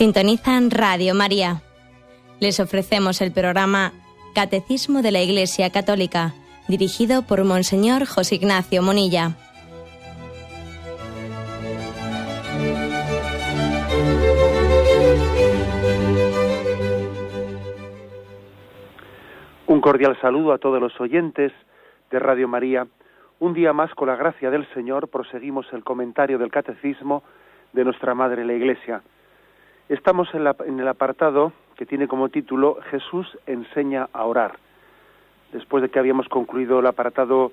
Sintonizan Radio María. Les ofrecemos el programa Catecismo de la Iglesia Católica, dirigido por Monseñor José Ignacio Munilla. Un cordial saludo a todos los oyentes de Radio María. Un día más, con la gracia del Señor, proseguimos el comentario del Catecismo de nuestra Madre la Iglesia. Estamos en el apartado que tiene como título Jesús enseña a orar. Después de que habíamos concluido el apartado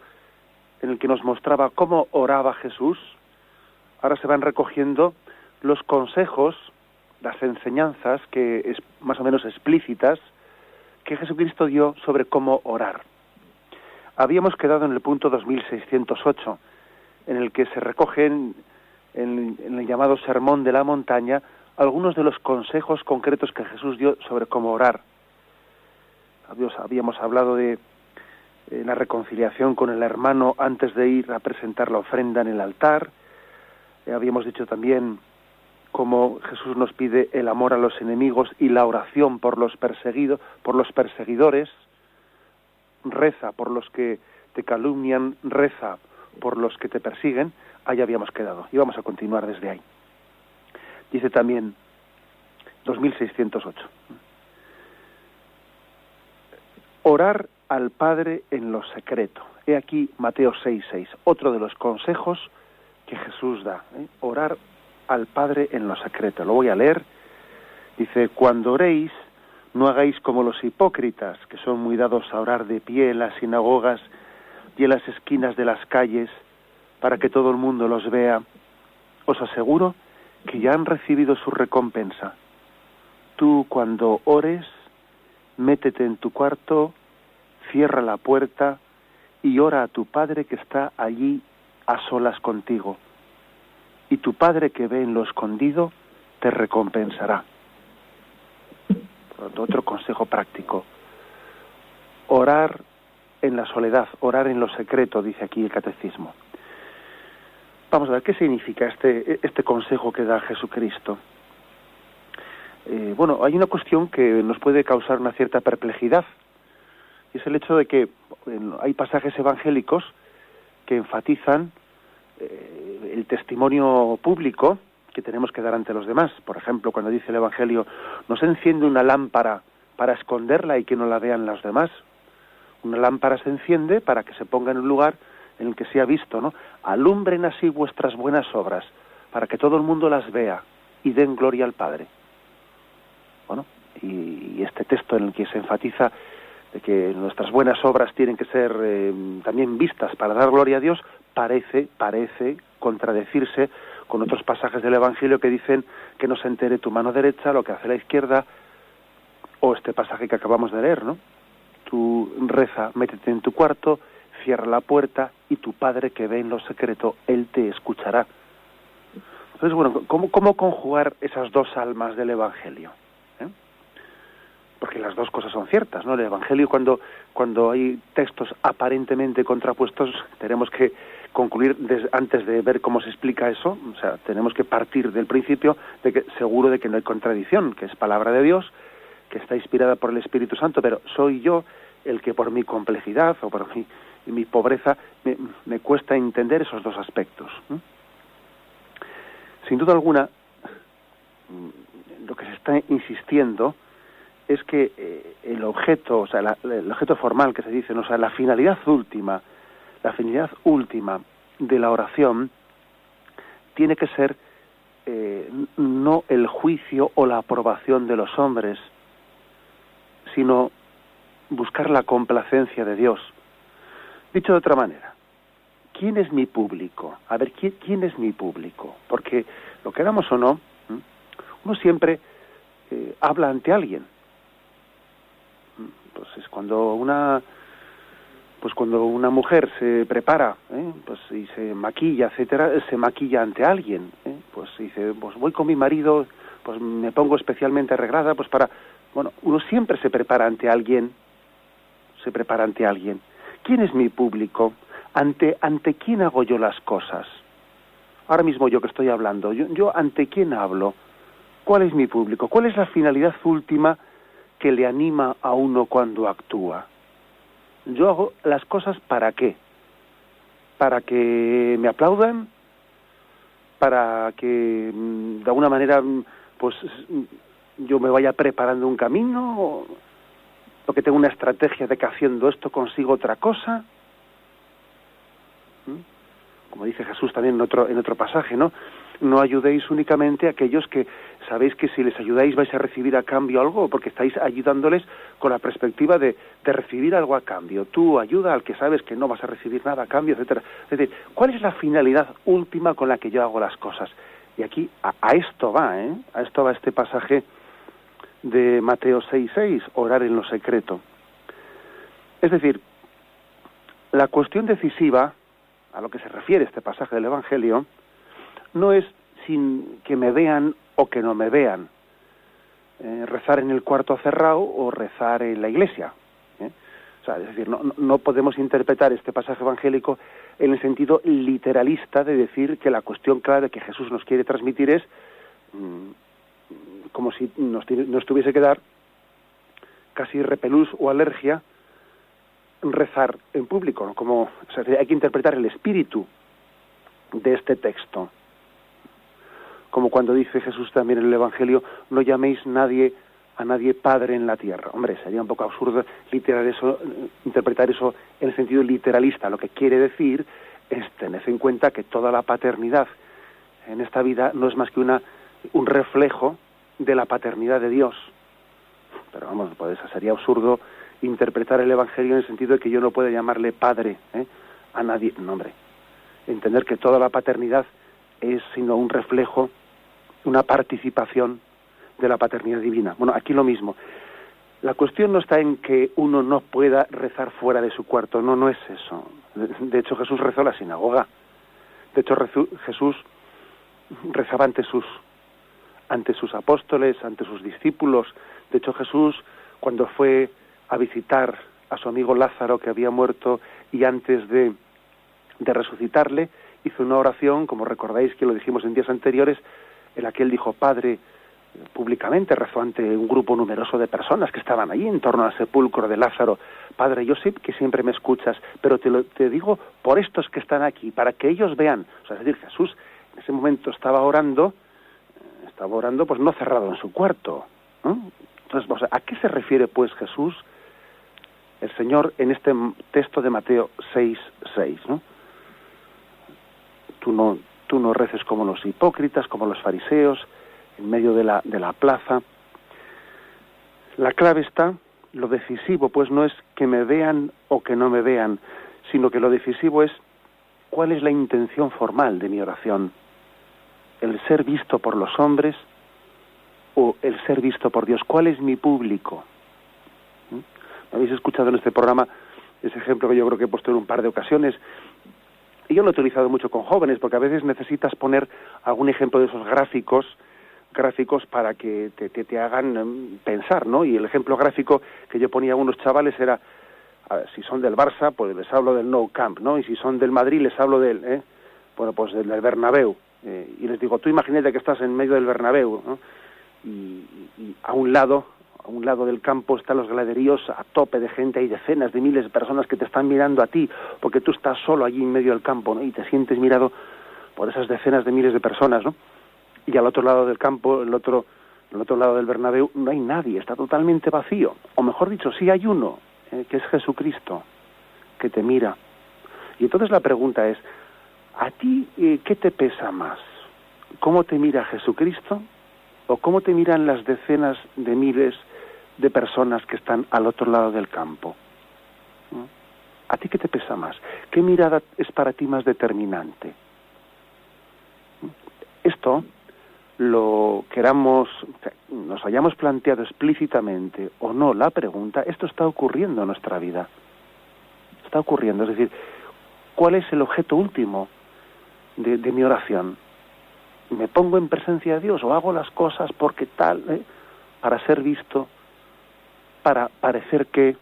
en el que nos mostraba cómo oraba Jesús, ahora se van recogiendo los consejos, las enseñanzas que más o menos explícitas que Jesucristo dio sobre cómo orar. Habíamos quedado en el punto 2608, en el que se recogen en el llamado Sermón de la Montaña algunos de los consejos concretos que Jesús dio sobre cómo orar. Habíamos hablado de la reconciliación con el hermano antes de ir a presentar la ofrenda en el altar. Habíamos dicho también cómo Jesús nos pide el amor a los enemigos y la oración por los perseguidores. Reza por los que te calumnian, reza por los que te persiguen. Ahí habíamos quedado y vamos a continuar desde ahí. Dice también 2608. Orar al Padre en lo secreto. He aquí Mateo 6:6, otro de los consejos que Jesús da. Orar al Padre en lo secreto. Lo voy a leer. Dice: cuando oréis, no hagáis como los hipócritas, que son muy dados a orar de pie en las sinagogas y en las esquinas de las calles, para que todo el mundo los vea. Os aseguro que ya han recibido su recompensa. Tú, cuando ores, métete en tu cuarto, cierra la puerta y ora a tu Padre que está allí a solas contigo. Y tu Padre que ve en lo escondido te recompensará. Por lo tanto, otro consejo práctico. Orar en la soledad, orar en lo secreto, dice aquí el Catecismo. Vamos a ver, ¿qué significa este consejo que da Jesucristo? Bueno, hay una cuestión que nos puede causar una cierta perplejidad, y es el hecho de que hay pasajes evangélicos que enfatizan el testimonio público que tenemos que dar ante los demás. Por ejemplo, cuando dice el Evangelio, no se enciende una lámpara para esconderla y que no la vean los demás. Una lámpara se enciende para que se ponga en un lugar en el que sea visto, ¿no? Alumbren así vuestras buenas obras, para que todo el mundo las vea y den gloria al Padre. Bueno, y este texto en el que se enfatiza de que nuestras buenas obras tienen que ser también vistas para dar gloria a Dios, parece contradecirse con otros pasajes del Evangelio que dicen que no se entere tu mano derecha lo que hace la izquierda, o este pasaje que acabamos de leer, ¿no? Tú reza, métete en tu cuarto, cierra la puerta y tu Padre que ve en lo secreto, Él te escuchará. Entonces, bueno, ¿cómo conjugar esas dos almas del Evangelio? Porque las dos cosas son ciertas, ¿no? El Evangelio, cuando hay textos aparentemente contrapuestos, tenemos que concluir antes de ver cómo se explica eso. O sea, tenemos que partir del principio de que seguro de que no hay contradicción, que es palabra de Dios, que está inspirada por el Espíritu Santo, pero soy yo el que por mi complejidad o por mi pobreza me cuesta entender esos dos aspectos. Sin duda alguna, lo que se está insistiendo es que el objeto, o sea, el objeto formal que se dice, o sea, la finalidad última de la oración tiene que ser no el juicio o la aprobación de los hombres, sino buscar la complacencia de Dios. Dicho de otra manera, ¿quién es mi público? A ver, ¿quién es mi público? Porque lo queramos o no, uno siempre habla ante alguien. Pues es cuando una mujer se prepara, pues y se maquilla, etcétera, se maquilla ante alguien, pues dice, pues voy con mi marido, pues me pongo especialmente arreglada, pues bueno, uno siempre se prepara ante alguien. ¿Quién es mi público? ¿Ante quién hago yo las cosas? Ahora mismo yo que estoy hablando, yo ante quién hablo. ¿Cuál es mi público? ¿Cuál es la finalidad última que le anima a uno cuando actúa? Yo hago las cosas ¿para qué? ¿Para que me aplaudan? ¿Para que de alguna manera pues yo me vaya preparando un camino? ¿O que tengo una estrategia de que haciendo esto consigo otra cosa? Como dice Jesús también en otro pasaje, ¿no? No ayudéis únicamente a aquellos que sabéis que si les ayudáis vais a recibir a cambio algo, porque estáis ayudándoles con la perspectiva de recibir algo a cambio. Tú ayuda al que sabes que no vas a recibir nada a cambio, etcétera. Es decir, ¿cuál es la finalidad última con la que yo hago las cosas? Y aquí a esto va, ¿eh? A esto va este pasaje de Mateo 6:6, orar en lo secreto. Es decir, la cuestión decisiva a lo que se refiere este pasaje del Evangelio no es sin que me vean o que no me vean, rezar en el cuarto cerrado o rezar en la iglesia. O sea, es decir, no podemos interpretar este pasaje evangélico en el sentido literalista de decir que la cuestión clara que Jesús nos quiere transmitir es como si nos tuviese que dar casi repelús o alergia rezar en público, ¿no? Como, o sea, hay que interpretar el espíritu de este texto. Como cuando dice Jesús también en el Evangelio, no llaméis a nadie padre en la tierra. Hombre, sería un poco absurdo interpretar eso en el sentido literalista. Lo que quiere decir es tener en cuenta que toda la paternidad en esta vida no es más que un reflejo de la paternidad de Dios. Pero vamos, pues sería absurdo interpretar el Evangelio en el sentido de que yo no pueda llamarle padre a nadie. No, hombre. Entender que toda la paternidad es sino un reflejo, una participación de la paternidad divina. Bueno, aquí lo mismo. La cuestión no está en que uno no pueda rezar fuera de su cuarto. No es eso. De hecho, Jesús rezó en la sinagoga. De hecho, Jesús rezaba ante sus apóstoles, ante sus discípulos. De hecho, Jesús, cuando fue a visitar a su amigo Lázaro, que había muerto, y antes de resucitarle, hizo una oración, como recordáis que lo dijimos en días anteriores, en la que él dijo, Padre, públicamente rezó ante un grupo numeroso de personas que estaban allí en torno al sepulcro de Lázaro. Padre, yo sé que siempre me escuchas, pero te digo por estos que están aquí, para que ellos vean. O sea, es decir, Jesús en ese momento estaba orando pues no cerrado en su cuarto, ¿no? Entonces, o sea, ¿a qué se refiere pues Jesús, el Señor, en este texto de Mateo 6:6, ¿no? Tú no reces como los hipócritas, como los fariseos, en medio de la plaza. La clave está, lo decisivo, pues no es que me vean o que no me vean, sino que lo decisivo es cuál es la intención formal de mi oración. El ser visto por los hombres o el ser visto por Dios. ¿Cuál es mi público? Habéis escuchado en este programa ese ejemplo que yo creo que he puesto en un par de ocasiones. Y yo lo he utilizado mucho con jóvenes, porque a veces necesitas poner algún ejemplo de esos gráficos para que te hagan pensar, ¿no? Y el ejemplo gráfico que yo ponía a unos chavales era, a ver, si son del Barça, pues les hablo del Nou Camp, ¿no? Y si son del Madrid, les hablo del Bernabéu. Y les digo, tú imagínate que estás en medio del Bernabéu, ¿no? Y a un lado del campo están los graderíos a tope de gente, hay decenas de miles de personas que te están mirando a ti, porque tú estás solo allí en medio del campo, ¿no? Y te sientes mirado por esas decenas de miles de personas, ¿no? Y al otro lado del campo, el otro lado del Bernabéu, no hay nadie, está totalmente vacío. O mejor dicho, sí hay uno, que es Jesucristo, que te mira. Y entonces la pregunta es, ¿a ti qué te pesa más? ¿Cómo te mira Jesucristo? ¿O cómo te miran las decenas de miles de personas que están al otro lado del campo? ¿A ti qué te pesa más? ¿Qué mirada es para ti más determinante? Esto, lo queramos, nos hayamos planteado explícitamente o no la pregunta, esto está ocurriendo en nuestra vida. Está ocurriendo, es decir, ¿cuál es el objeto último de mi oración? ¿Me pongo en presencia de Dios o hago las cosas porque tal, para ser visto, para parecer que?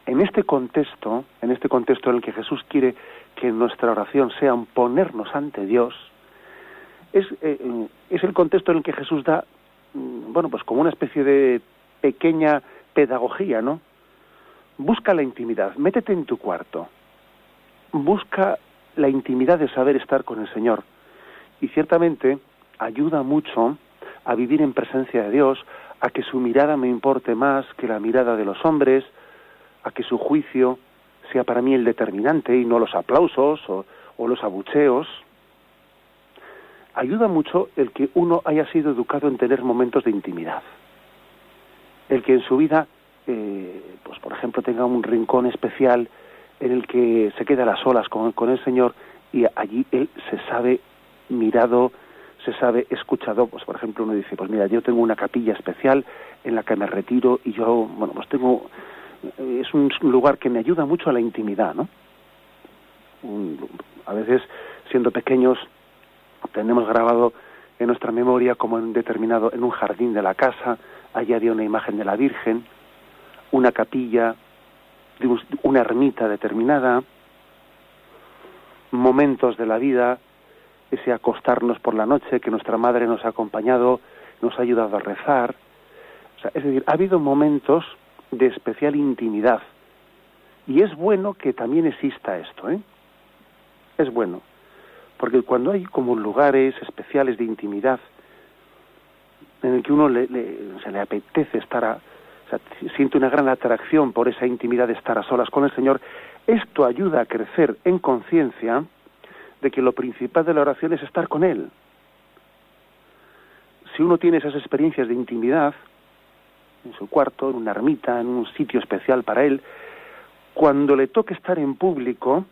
En este contexto en el que Jesús quiere que nuestra oración sea un ponernos ante Dios, es el contexto en el que Jesús da, bueno, pues como una especie de pequeña pedagogía, ¿no? Busca la intimidad, métete en tu cuarto, busca la intimidad de saber estar con el Señor. Y ciertamente ayuda mucho a vivir en presencia de Dios, a que su mirada me importe más que la mirada de los hombres, a que su juicio sea para mí el determinante y no los aplausos o los abucheos. Ayuda mucho el que uno haya sido educado en tener momentos de intimidad. El que en su vida, pues por ejemplo, tenga un rincón especial en el que se queda a las solas con el Señor y allí él se sabe mirado, se sabe escuchado. Pues por ejemplo uno dice, pues mira, yo tengo una capilla especial en la que me retiro y yo, bueno, pues es un lugar que me ayuda mucho a la intimidad, ¿no? A veces, siendo pequeños, tenemos grabado en nuestra memoria como en un jardín de la casa, allí había una imagen de la Virgen, una capilla, una ermita determinada, momentos de la vida, ese acostarnos por la noche que nuestra madre nos ha acompañado, nos ha ayudado a rezar. O sea, es decir, ha habido momentos de especial intimidad. Y es bueno que también exista esto, ¿eh? Es bueno. Porque cuando hay como lugares especiales de intimidad en el que uno se le apetece estar siente una gran atracción por esa intimidad de estar a solas con el Señor, esto ayuda a crecer en conciencia de que lo principal de la oración es estar con Él. Si uno tiene esas experiencias de intimidad en su cuarto, en una ermita, en un sitio especial para Él, cuando le toque estar en público,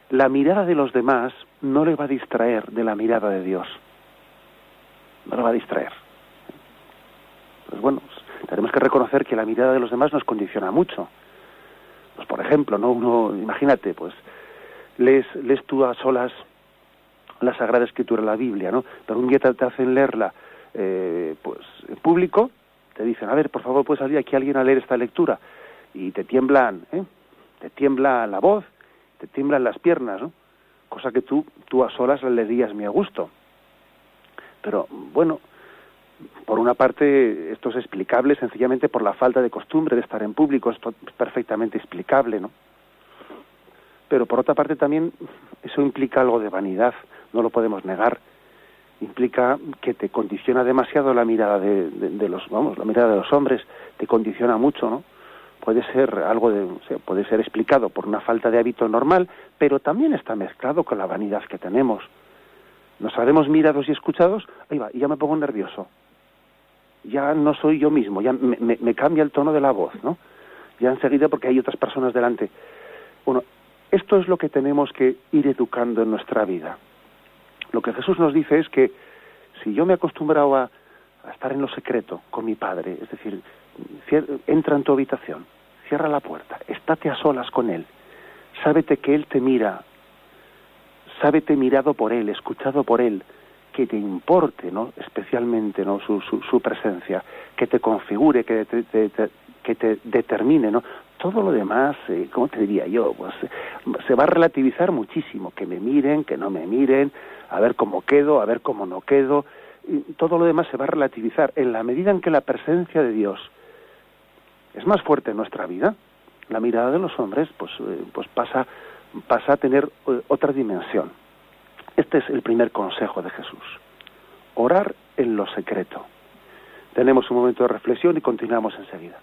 la mirada de los demás no le va a distraer de la mirada de Dios. No le va a distraer. Pues bueno, tenemos que reconocer que la mirada de los demás nos condiciona mucho. Pues por ejemplo, ¿no? Uno, imagínate, pues lees tú a solas la Sagrada Escritura, la Biblia, ¿no? Pero un día te hacen leerla, pues en público, te dicen, a ver, por favor, ¿puede salir aquí alguien a leer esta lectura? Y te tiembla la voz, te tiemblan las piernas, ¿no? Cosa que tú a solas la leerías muy a gusto. Pero bueno, por una parte esto es explicable sencillamente por la falta de costumbre de estar en público, esto es perfectamente explicable, ¿no? Pero por otra parte también eso implica algo de vanidad, no lo podemos negar. Implica que te condiciona demasiado la mirada la mirada de los hombres, te condiciona mucho, ¿no? Puede ser puede ser explicado por una falta de hábito normal, pero también está mezclado con la vanidad que tenemos. Nos sabemos mirados y escuchados, ahí va, y ya me pongo nervioso. Ya no soy yo mismo, ya me cambia el tono de la voz, ¿no? Ya enseguida porque hay otras personas delante. Bueno, esto es lo que tenemos que ir educando en nuestra vida. Lo que Jesús nos dice es que si yo me he acostumbrado a estar en lo secreto con mi Padre, es decir, entra en tu habitación, cierra la puerta, estate a solas con Él, sábete que Él te mira, sábete mirado por Él, escuchado por Él, que te importe, ¿no? Especialmente, ¿no? Su presencia, que te configure, que te determine, ¿no? Todo lo demás, ¿cómo te diría yo? Pues se va a relativizar muchísimo, que me miren, que no me miren, a ver cómo quedo, a ver cómo no quedo, y todo lo demás se va a relativizar en la medida en que la presencia de Dios es más fuerte en nuestra vida. La mirada de los hombres pues pasa a tener otra dimensión. Este es el primer consejo de Jesús: orar en lo secreto. Tenemos un momento de reflexión y continuamos enseguida.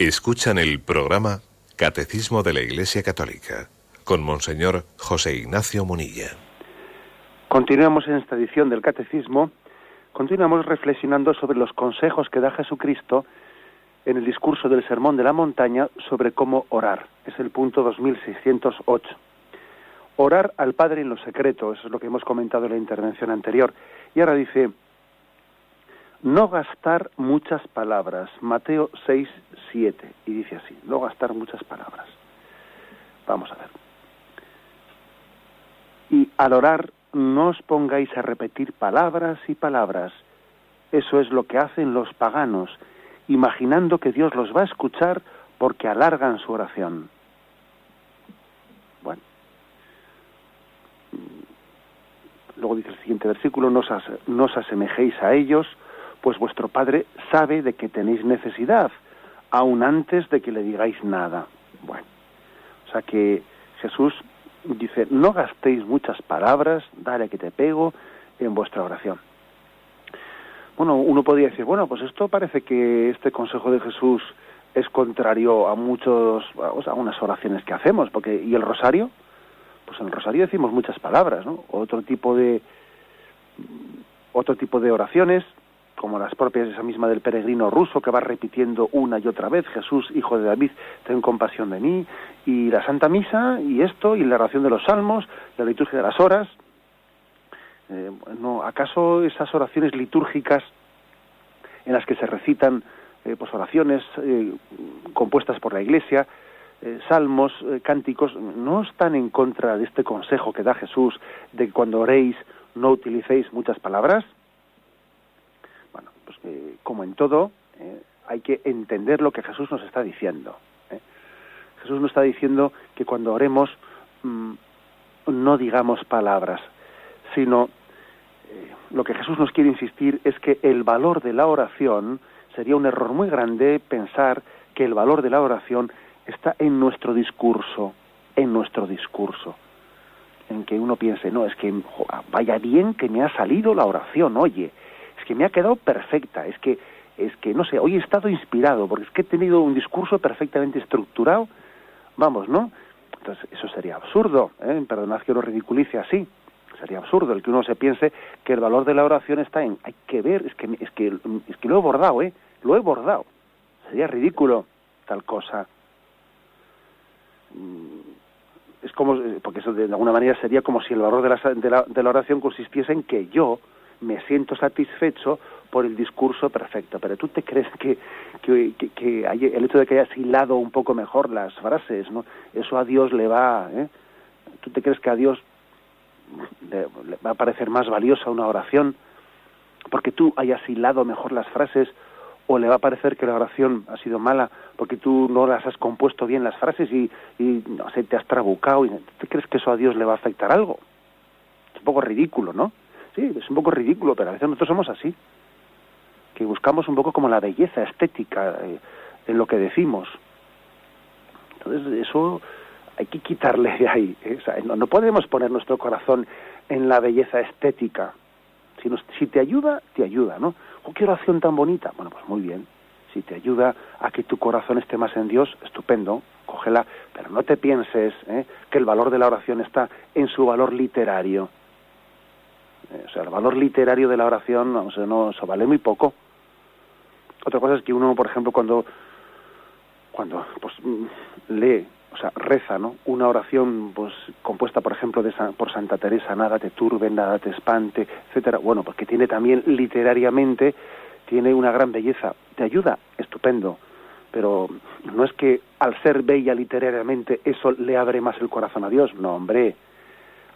Escuchan el programa Catecismo de la Iglesia Católica con Monseñor José Ignacio Munilla. Continuamos en esta edición del Catecismo, continuamos reflexionando sobre los consejos que da Jesucristo en el discurso del Sermón de la Montaña sobre cómo orar. Es el punto 2608. Orar al Padre en lo secreto, eso es lo que hemos comentado en la intervención anterior. Y ahora dice, no gastar muchas palabras, Mateo 6:7, y dice así, no gastar muchas palabras. Vamos a ver. Y al orar, no os pongáis a repetir palabras y palabras. Eso es lo que hacen los paganos, imaginando que Dios los va a escuchar porque alargan su oración. Bueno. Luego dice el siguiente versículo, no os asemejéis a ellos, pues vuestro Padre sabe de que tenéis necesidad, aun antes de que le digáis nada. Bueno, o sea que Jesús dice, no gastéis muchas palabras, dale que te pego, en vuestra oración. Bueno, uno podría decir, bueno, pues esto parece que este consejo de Jesús es contrario a unas oraciones que hacemos, porque ¿y el rosario? Pues en el rosario decimos muchas palabras, ¿no? Otro tipo de oraciones, como las propias, esa misma del peregrino ruso que va repitiendo una y otra vez, Jesús, hijo de David, ten compasión de mí, y la Santa Misa, y esto, y la oración de los salmos, la liturgia de las horas. ¿Acaso esas oraciones litúrgicas en las que se recitan pues oraciones compuestas por la Iglesia, salmos, cánticos, no están en contra de este consejo que da Jesús de que cuando oréis no utilicéis muchas palabras? Bueno, pues como en todo, hay que entender lo que Jesús nos está diciendo. Jesús nos está diciendo que cuando oremos no digamos palabras, sino lo que Jesús nos quiere insistir es que el valor de la oración, sería un error muy grande pensar que el valor de la oración está en nuestro discurso, en que uno piense, no, es que vaya bien que me ha salido la oración, oye, es que me ha quedado perfecta, es que no sé, hoy he estado inspirado, porque es que he tenido un discurso perfectamente estructurado, vamos, ¿no? Entonces, eso sería absurdo, perdonad que lo ridiculice así, sería absurdo el que uno se piense que el valor de la oración está en, hay que ver, es que lo he bordado, sería ridículo tal cosa. Es como, porque eso de alguna manera sería como si el valor de la oración consistiese en que yo me siento satisfecho por el discurso perfecto. Pero tú te crees que el hecho de que hayas hilado un poco mejor las frases, ¿no? Eso a Dios le va, ¿tú te crees que a Dios le va a parecer más valiosa una oración porque tú hayas hilado mejor las frases, o le va a parecer que la oración ha sido mala porque tú no las has compuesto bien las frases y no sé, te has trabucado? ¿Tú crees que eso a Dios le va a afectar algo? Es un poco ridículo, ¿no? Sí, es un poco ridículo, pero a veces nosotros somos así, que buscamos un poco como la belleza estética en lo que decimos. Entonces eso hay que quitarle de ahí, O sea, no podemos poner nuestro corazón en la belleza estética. Si te ayuda, ¿no? ¡Qué oración tan bonita! Bueno, pues muy bien. Si te ayuda a que tu corazón esté más en Dios, estupendo, cógela, pero no te pienses que el valor de la oración está en su valor literario. O sea, el valor literario de la oración, eso vale muy poco. Otra cosa es que uno, por ejemplo, cuando pues lee, o sea, reza, ¿no?, una oración pues compuesta, por ejemplo, por Santa Teresa, nada te turbe, nada te espante, etcétera. Bueno, porque tiene también literariamente, tiene una gran belleza. ¿Te ayuda? Estupendo. Pero no es que al ser bella literariamente eso le abre más el corazón a Dios. No, hombre.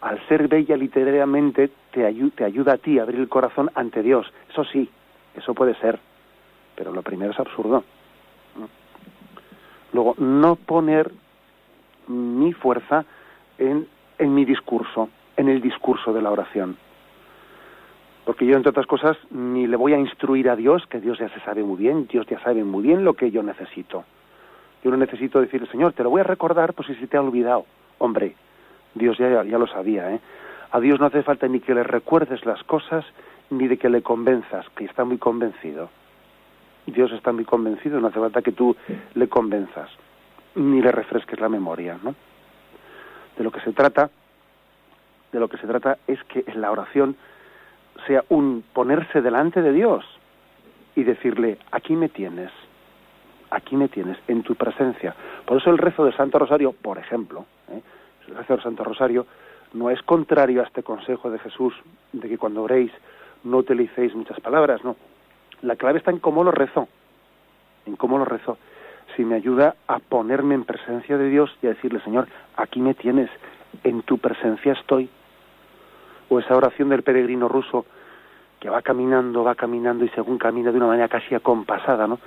Al ser bella literariamente te ayuda a ti a abrir el corazón ante Dios. Eso sí, eso puede ser. Pero lo primero es absurdo. Luego, no poner mi fuerza en mi discurso, en el discurso de la oración. Porque yo, entre otras cosas, ni le voy a instruir a Dios, que Dios ya se sabe muy bien, Dios ya sabe muy bien lo que yo necesito. Yo no necesito decirle, Señor, te lo voy a recordar por si se te ha olvidado. Hombre, Dios ya lo sabía, A Dios no hace falta ni que le recuerdes las cosas, ni de que le convenzas, que está muy convencido. Dios está muy convencido, no hace falta que tú le convenzas, ni le refresques la memoria, ¿no? De lo que se trata es que en la oración sea un ponerse delante de Dios y decirle, aquí me tienes, en tu presencia. Por eso el rezo del Santo Rosario, por ejemplo, el rezo del Santo Rosario no es contrario a este consejo de Jesús de que cuando oréis no utilicéis muchas palabras, no. La clave está en cómo lo rezo, si me ayuda a ponerme en presencia de Dios y a decirle, Señor, aquí me tienes, en tu presencia estoy. O esa oración del peregrino ruso que va caminando y según camina de una manera casi acompasada, ¿no?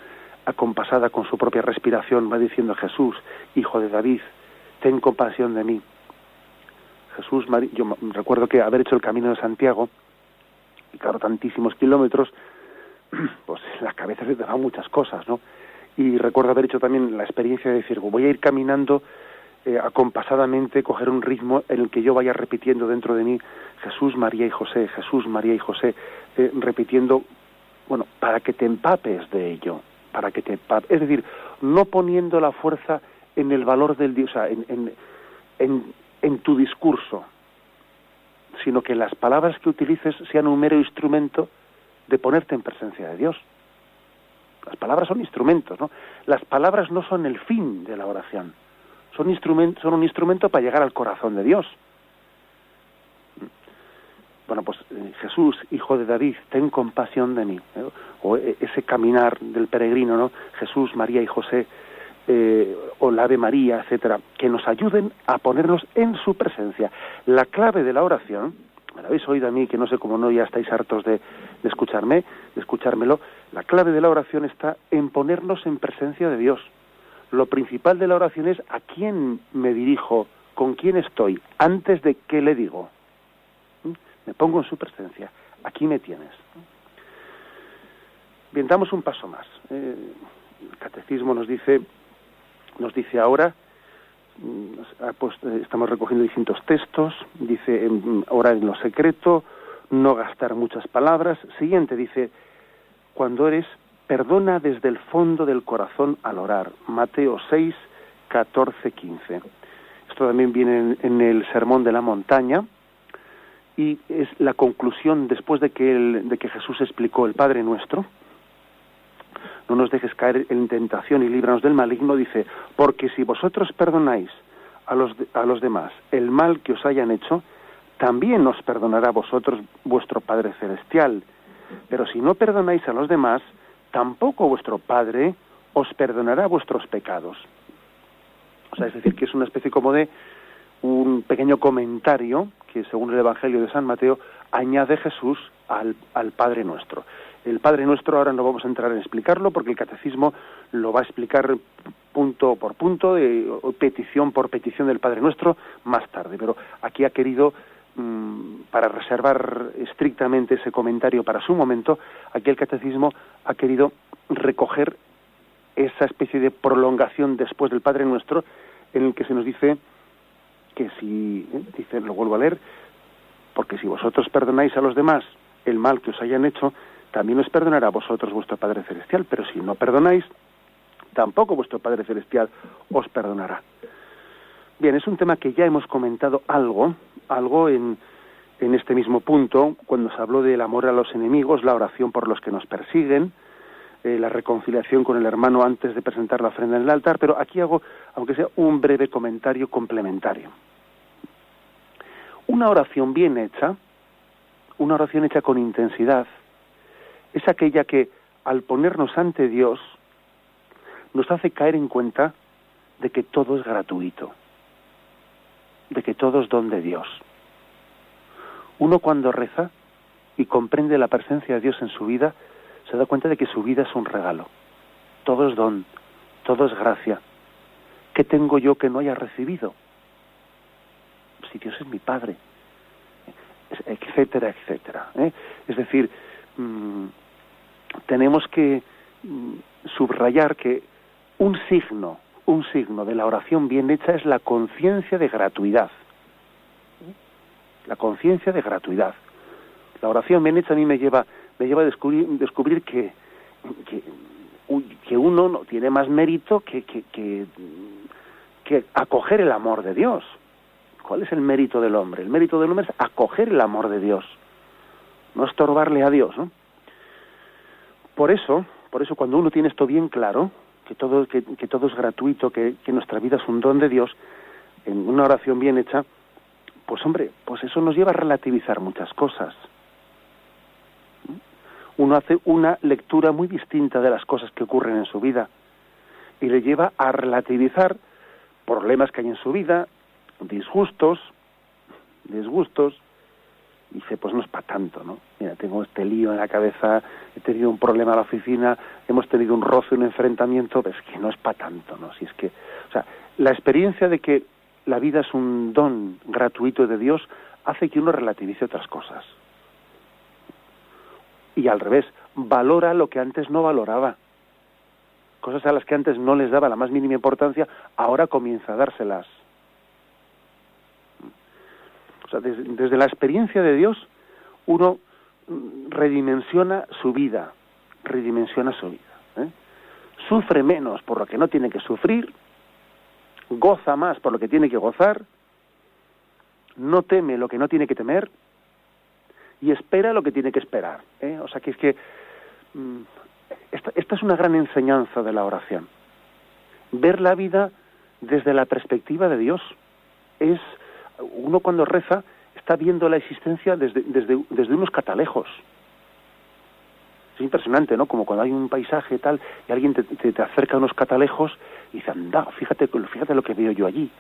Acompasada con su propia respiración, va diciendo, Jesús, hijo de David, ten compasión de mí. Jesús, yo recuerdo que haber hecho el Camino de Santiago, y claro, tantísimos kilómetros, pues en la cabeza se te van muchas cosas, ¿no? Y recuerdo haber hecho también la experiencia de decir, voy a ir caminando acompasadamente, coger un ritmo en el que yo vaya repitiendo dentro de mí Jesús, María y José, repitiendo, bueno, para que te empapes de ello, es decir, no poniendo la fuerza en el valor del Dios, o sea, en tu discurso, sino que las palabras que utilices sean un mero instrumento de ponerte en presencia de Dios. Las palabras son instrumentos, ¿no? Las palabras no son el fin de la oración. Son un instrumento para llegar al corazón de Dios. Bueno, pues Jesús, hijo de David, ten compasión de mí. O ese caminar del peregrino, ¿no? Jesús, María y José, o la Ave María, etcétera, que nos ayuden a ponernos en su presencia. La clave de la oración, me lo habéis oído a mí, que no sé cómo no, ya estáis hartos de escuchármelo, la clave de la oración está en ponernos en presencia de Dios. Lo principal de la oración es a quién me dirijo, con quién estoy, antes de qué le digo. Me pongo en su presencia, aquí me tienes. Bien, damos un paso más. El Catecismo nos dice ahora, pues, estamos recogiendo distintos textos, dice, orar en lo secreto, no gastar muchas palabras. Siguiente, dice, cuando eres, perdona desde el fondo del corazón al orar. Mateo 6, 14, 15. Esto también viene en el Sermón de la Montaña y es la conclusión después de que Jesús explicó el Padre Nuestro. No nos dejes caer en tentación y líbranos del maligno, dice, porque si vosotros perdonáis a los demás el mal que os hayan hecho, también os perdonará a vosotros vuestro Padre Celestial. Pero si no perdonáis a los demás, tampoco vuestro Padre os perdonará vuestros pecados. O sea, es decir, que es una especie como de un pequeño comentario que, según el Evangelio de San Mateo, añade Jesús al Padre Nuestro. El Padre Nuestro ahora no vamos a entrar en explicarlo porque el Catecismo lo va a explicar punto por punto, petición por petición del Padre Nuestro más tarde. Pero aquí ha querido, para reservar estrictamente ese comentario para su momento, aquí el Catecismo ha querido recoger esa especie de prolongación después del Padre Nuestro, en el que se nos dice que si, dice, lo vuelvo a leer, porque si vosotros perdonáis a los demás el mal que os hayan hecho, también os perdonará a vosotros vuestro Padre Celestial, pero si no perdonáis, tampoco vuestro Padre Celestial os perdonará. Bien, es un tema que ya hemos comentado algo en este mismo punto, cuando se habló del amor a los enemigos, la oración por los que nos persiguen, la reconciliación con el hermano antes de presentar la ofrenda en el altar, pero aquí hago, aunque sea un breve comentario complementario. Una oración bien hecha, una oración hecha con intensidad, es aquella que, al ponernos ante Dios, nos hace caer en cuenta de que todo es gratuito, de que todo es don de Dios. Uno cuando reza y comprende la presencia de Dios en su vida, se da cuenta de que su vida es un regalo. Todo es don, todo es gracia. ¿Qué tengo yo que no haya recibido? Si Dios es mi Padre, etcétera, etcétera. Es decir, tenemos que subrayar que un signo de la oración bien hecha es la conciencia de gratuidad. La conciencia de gratuidad. La oración bien hecha a mí me lleva a descubrir que que uno no tiene más mérito que acoger el amor de Dios. ¿Cuál es el mérito del hombre? El mérito del hombre es acoger el amor de Dios, no estorbarle a Dios, ¿no? Por eso cuando uno tiene esto bien claro, que todo es gratuito, que nuestra vida es un don de Dios, en una oración bien hecha, pues hombre, pues eso nos lleva a relativizar muchas cosas. Uno hace una lectura muy distinta de las cosas que ocurren en su vida y le lleva a relativizar problemas que hay en su vida, disgustos, y dice, pues no es para tanto, ¿no? Mira, tengo este lío en la cabeza, he tenido un problema en la oficina, hemos tenido un roce, un enfrentamiento, es que no es para tanto, ¿no? Si es que, o sea, la experiencia de que la vida es un don gratuito de Dios hace que uno relativice otras cosas. Y al revés, valora lo que antes no valoraba. Cosas a las que antes no les daba la más mínima importancia, ahora comienza a dárselas. O sea, desde la experiencia de Dios, uno redimensiona su vida. Sufre menos por lo que no tiene que sufrir, goza más por lo que tiene que gozar, no teme lo que no tiene que temer y espera lo que tiene que esperar. O sea, que es que esta es una gran enseñanza de la oración. Ver la vida desde la perspectiva de Dios. Uno cuando reza está viendo la existencia desde unos catalejos. Es impresionante, ¿no? Como cuando hay un paisaje tal y alguien te acerca a unos catalejos y dice, anda, fíjate lo que veo yo allí.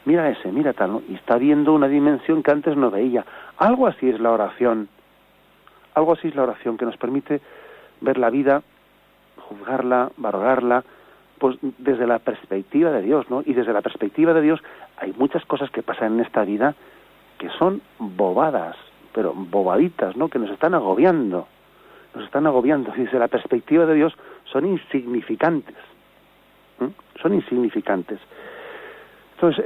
Mira ese, mira tal, ¿no? Y está viendo una dimensión que antes no veía. Algo así es la oración. Algo así es la oración, que nos permite ver la vida, juzgarla, valorarla, pues desde la perspectiva de Dios, ¿no? Y desde la perspectiva de Dios hay muchas cosas que pasan en esta vida que son bobadas, pero bobaditas, ¿no? Que nos están agobiando. Y desde la perspectiva de Dios son insignificantes. Son insignificantes.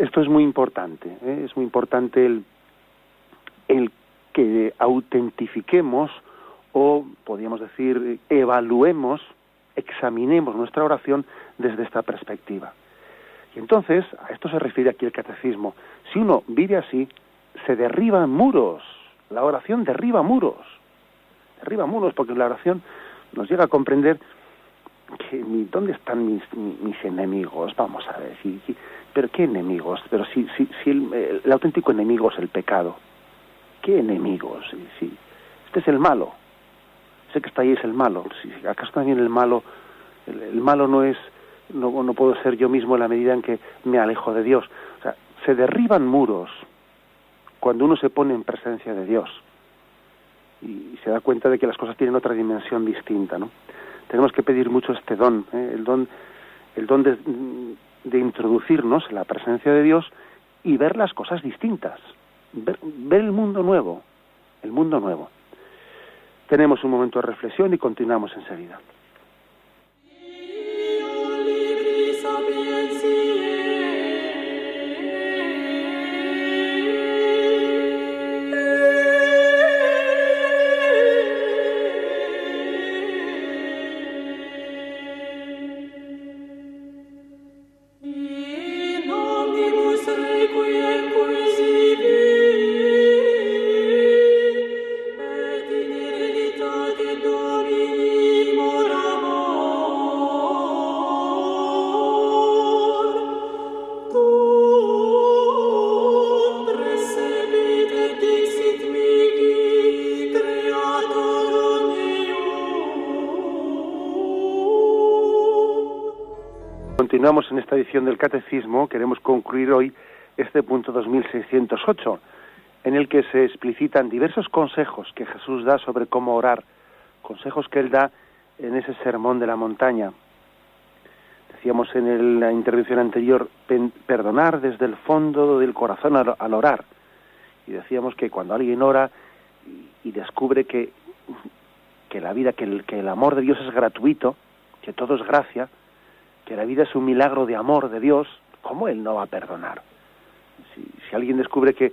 Esto es muy importante, ¿eh? Es muy importante el que autentifiquemos o, podríamos decir, evaluemos, examinemos nuestra oración desde esta perspectiva. Y entonces, a esto se refiere aquí el catecismo. Si uno vive así, se derriban muros. La oración derriba muros. Porque la oración nos llega a comprender que ¿dónde están mis enemigos? Vamos a ver, pero ¿qué enemigos? Pero si el auténtico enemigo es el pecado. ¿Qué enemigos? Si este es el malo. Ese que está ahí es el malo. Si acaso también el malo no puedo ser yo mismo en la medida en que me alejo de Dios. O sea, se derriban muros cuando uno se pone en presencia de Dios y se da cuenta de que las cosas tienen otra dimensión distinta, ¿no? Tenemos que pedir mucho este don, el don de introducirnos en la presencia de Dios y ver las cosas distintas, ver el mundo nuevo. Tenemos un momento de reflexión y continuamos enseguida. Continuamos en esta edición del Catecismo. Queremos concluir hoy este punto 2608, en el que se explicitan diversos consejos que Jesús da sobre cómo orar, consejos que Él da en ese sermón de la montaña. Decíamos en la intervención anterior, perdonar desde el fondo del corazón al orar. Y decíamos que cuando alguien ora y descubre que la vida, que el amor de Dios es gratuito, que todo es gracia, que la vida es un milagro de amor de Dios, ¿cómo Él no va a perdonar? Si alguien descubre que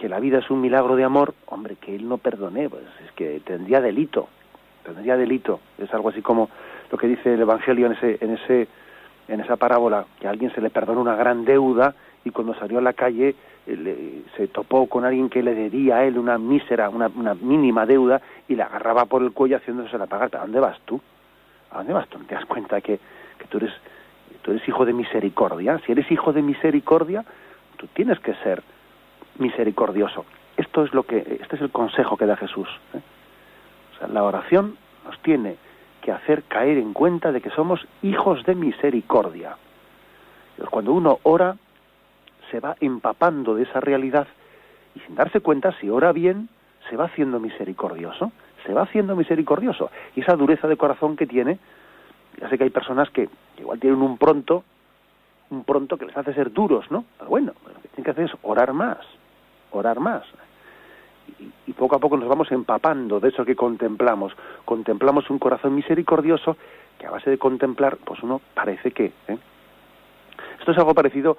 la vida es un milagro de amor, hombre, que Él no perdone, pues es que tendría delito. tendría delito. Es algo así como lo que dice el Evangelio en esa parábola, que a alguien se le perdona una gran deuda y cuando salió a la calle se topó con alguien que le debía a él una mísera, una mínima deuda y le agarraba por el cuello haciéndosela pagar. ¿A dónde vas tú? ¿A dónde vas tú? ¿No te das cuenta que tú eres hijo de misericordia? Si eres hijo de misericordia, tú tienes que ser misericordioso. Este es el consejo que da Jesús, ¿eh? O sea, la oración nos tiene que hacer caer en cuenta de que somos hijos de misericordia. Entonces, cuando uno ora, se va empapando de esa realidad y sin darse cuenta, si ora bien, se va haciendo misericordioso. Y esa dureza de corazón que tiene, ya sé que hay personas que igual tienen un pronto que les hace ser duros, ¿no? Pero bueno, lo que tienen que hacer es orar más. Y poco a poco nos vamos empapando de eso que contemplamos. Contemplamos un corazón misericordioso que a base de contemplar, pues uno parece que... Esto es algo parecido,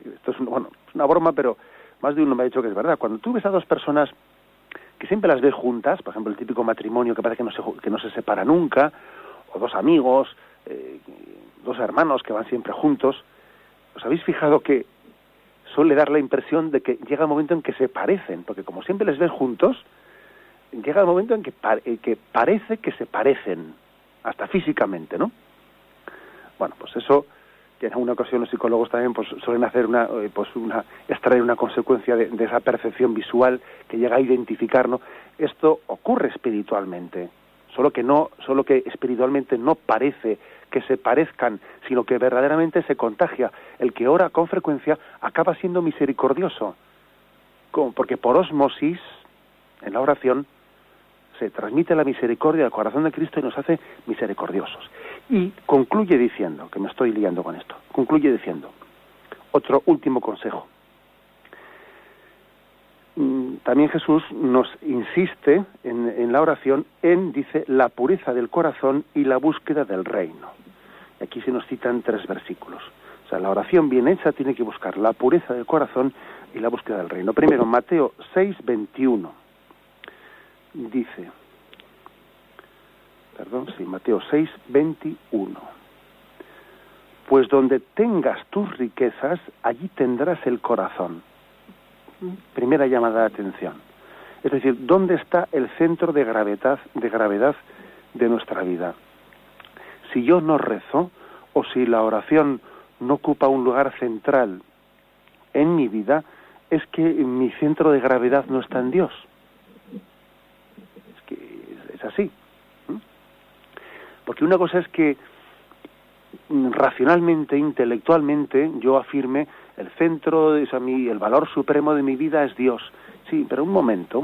esto es una broma, pero más de uno me ha dicho que es verdad. Cuando tú ves a dos personas que siempre las ves juntas, por ejemplo, el típico matrimonio que parece que no se separa nunca, o dos amigos, dos hermanos que van siempre juntos, ¿os habéis fijado que suele dar la impresión de que llega el momento en que se parecen? Porque como siempre les ves juntos, llega el momento en que parece que se parecen, hasta físicamente, ¿no? Bueno, pues eso, que en alguna ocasión los psicólogos también pues suelen hacer extraer una consecuencia de esa percepción visual que llega a identificar, ¿no? Esto ocurre espiritualmente, solo que espiritualmente no parece que se parezcan, sino que verdaderamente se contagia. El que ora con frecuencia acaba siendo misericordioso, porque por ósmosis, en la oración, se transmite la misericordia del corazón de Cristo y nos hace misericordiosos. Y concluye diciendo, que me estoy liando con esto, otro último consejo. También Jesús nos insiste en la oración dice, la pureza del corazón y la búsqueda del reino. Y aquí se nos citan 3 versículos. O sea, la oración bien hecha tiene que buscar la pureza del corazón y la búsqueda del reino. Primero, Mateo 6:21. Dice, Mateo 6:21. Pues donde tengas tus riquezas, allí tendrás el corazón. Primera llamada de atención. Es decir, ¿dónde está el centro de gravedad de nuestra vida? Si yo no rezo, o si la oración no ocupa un lugar central en mi vida, es que mi centro de gravedad no está en Dios. Es que es así. Porque una cosa es que racionalmente, intelectualmente, yo afirme el centro, el valor supremo de mi vida es Dios. Sí, pero un momento,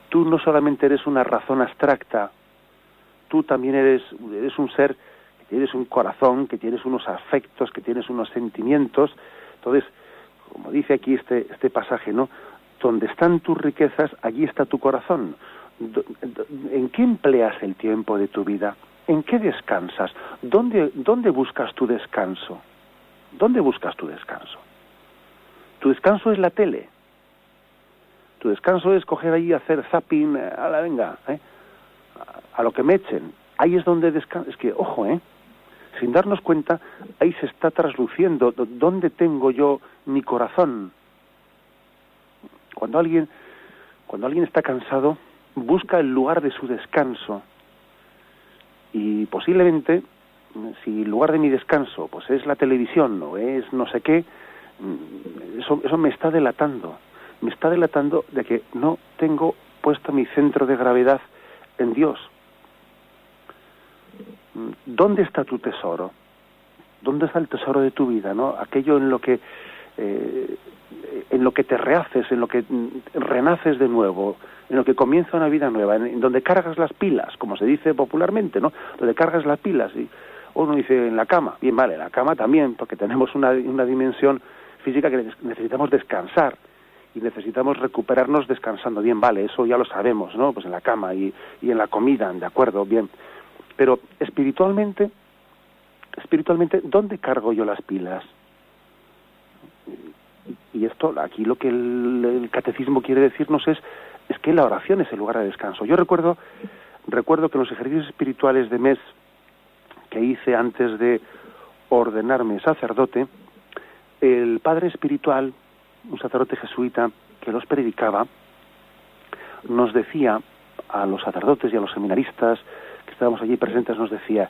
Tú no solamente eres una razón abstracta, tú también eres un ser que tienes un corazón, que tienes unos afectos, que tienes unos sentimientos. Entonces, como dice aquí este pasaje, ¿no? Donde están tus riquezas, allí está tu corazón. ¿En qué empleas el tiempo de tu vida? ¿En qué descansas? ¿Dónde buscas tu descanso? ¿Dónde buscas tu descanso? Tu descanso es la tele. Tu descanso es coger ahí y hacer zapping, a lo que me echen. Ahí es donde descanso. Es que, ojo, sin darnos cuenta, ahí se está trasluciendo. ¿Dónde tengo yo mi corazón? Cuando alguien está cansado, busca el lugar de su descanso. Y posiblemente, si el lugar de mi descanso pues es la televisión o es no sé qué, eso me está delatando de que no tengo puesto mi centro de gravedad en Dios. ¿Dónde está tu tesoro? ¿Dónde está el tesoro de tu vida, no? Aquello en lo que te rehaces, en lo que renaces de nuevo, en lo que comienza una vida nueva, en donde cargas las pilas, como se dice popularmente, ¿no? Donde cargas las pilas. Y uno dice en la cama. Bien, vale, la cama también, porque tenemos una dimensión física que necesitamos descansar y necesitamos recuperarnos descansando. Bien, vale, eso ya lo sabemos, ¿no? Pues en la cama y en la comida, de acuerdo, bien. Pero espiritualmente, ¿dónde cargo yo las pilas? Y esto, aquí lo que el catecismo quiere decirnos es que la oración es el lugar de descanso. Yo recuerdo recuerdo que en los ejercicios espirituales de mes que hice antes de ordenarme sacerdote, el padre espiritual, un sacerdote jesuita que los predicaba, nos decía a los sacerdotes y a los seminaristas que estábamos allí presentes, nos decía,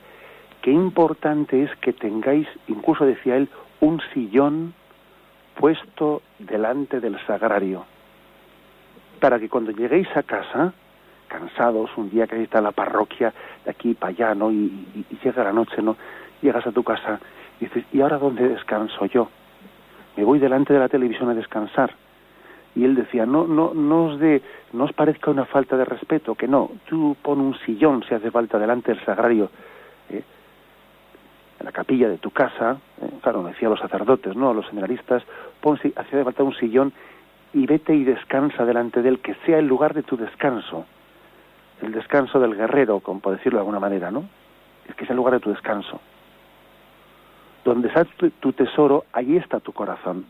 qué importante es que tengáis, incluso decía él, un sillón puesto delante del sagrario, para que cuando lleguéis a casa, cansados, un día que está en la parroquia, de aquí para allá, ¿no? Y llega la noche, ¿no? Llegas a tu casa y dices, ¿y ahora dónde descanso yo? Me voy delante de la televisión a descansar. Y él decía, no os parezca una falta de respeto, que no, tú pon un sillón si hace falta delante del sagrario, en la capilla de tu casa, claro, me decía los sacerdotes, ¿no? Los seminaristas, pon si hace falta un sillón y vete y descansa delante de él, que sea el lugar de tu descanso, el descanso del guerrero, como por decirlo de alguna manera, ¿no? Es que es el lugar de tu descanso. Donde está tu tesoro, ahí está tu corazón.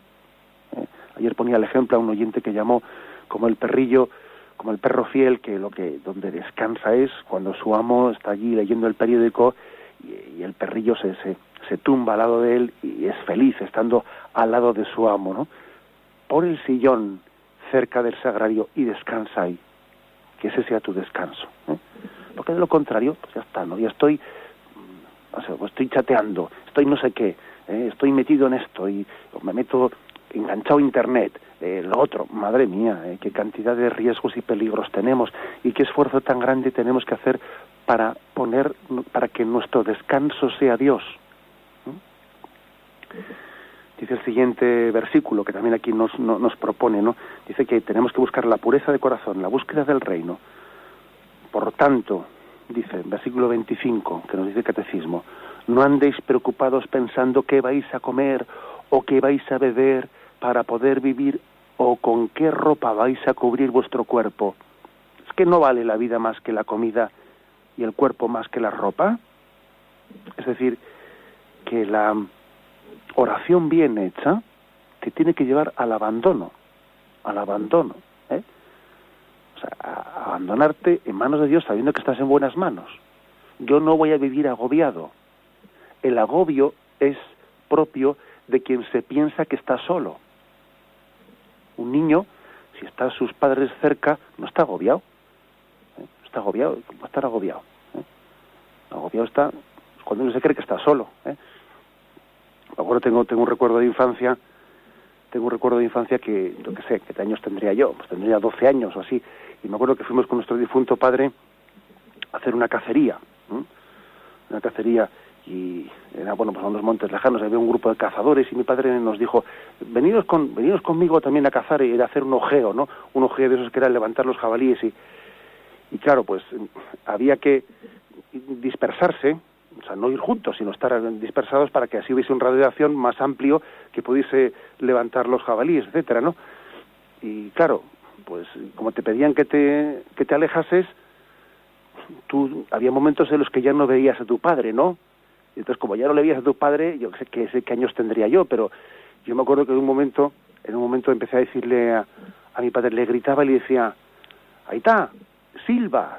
Ayer ponía el ejemplo a un oyente que llamó como el perrillo, como el perro fiel, que donde descansa es cuando su amo está allí leyendo el periódico y el perrillo se tumba al lado de él y es feliz estando al lado de su amo, ¿no? Pon el sillón cerca del sagrario y descansa ahí, que ese sea tu descanso, porque de lo contrario, pues ya está, ¿no? Ya estoy, pues estoy chateando, estoy no sé qué, estoy metido en esto y me meto enganchado a internet, lo otro, madre mía, qué cantidad de riesgos y peligros tenemos y qué esfuerzo tan grande tenemos que hacer para que nuestro descanso sea Dios. Dice el siguiente versículo, que también aquí nos propone, ¿no? Dice que tenemos que buscar la pureza de corazón, la búsqueda del reino. Por tanto, dice, versículo 25, que nos dice el Catecismo, no andéis preocupados pensando qué vais a comer o qué vais a beber para poder vivir o con qué ropa vais a cubrir vuestro cuerpo. ¿Es que no vale la vida más que la comida y el cuerpo más que la ropa? Es decir, que la oración bien hecha te tiene que llevar al abandono, O sea, a abandonarte en manos de Dios sabiendo que estás en buenas manos. Yo no voy a vivir agobiado. El agobio es propio de quien se piensa que está solo. Un niño, si están sus padres cerca, no está agobiado. Está agobiado, va a estar agobiado. Agobiado está cuando uno se cree que está solo. Me acuerdo, tengo un recuerdo de infancia, que, yo qué sé, ¿qué años tendría yo? Pues tendría 12 años o así. Y me acuerdo que fuimos con nuestro difunto padre a hacer una cacería. Y era, bueno, pues a unos montes lejanos, había un grupo de cazadores y mi padre nos dijo, veniros conmigo también a cazar y a hacer un ojeo, ¿no? Un ojeo de esos que era levantar los jabalíes y claro, pues había que dispersarse, o sea, no ir juntos, sino estar dispersados para que así hubiese un radio de acción más amplio que pudiese levantar los jabalíes, etcétera, ¿no? Y claro, pues como te pedían que te alejases, había momentos en los que ya no veías a tu padre, ¿no? Y entonces, como ya no le veías a tu padre, yo sé qué años tendría yo, pero yo me acuerdo que en un momento empecé a decirle a mi padre, le gritaba y le decía, ahí está, silba,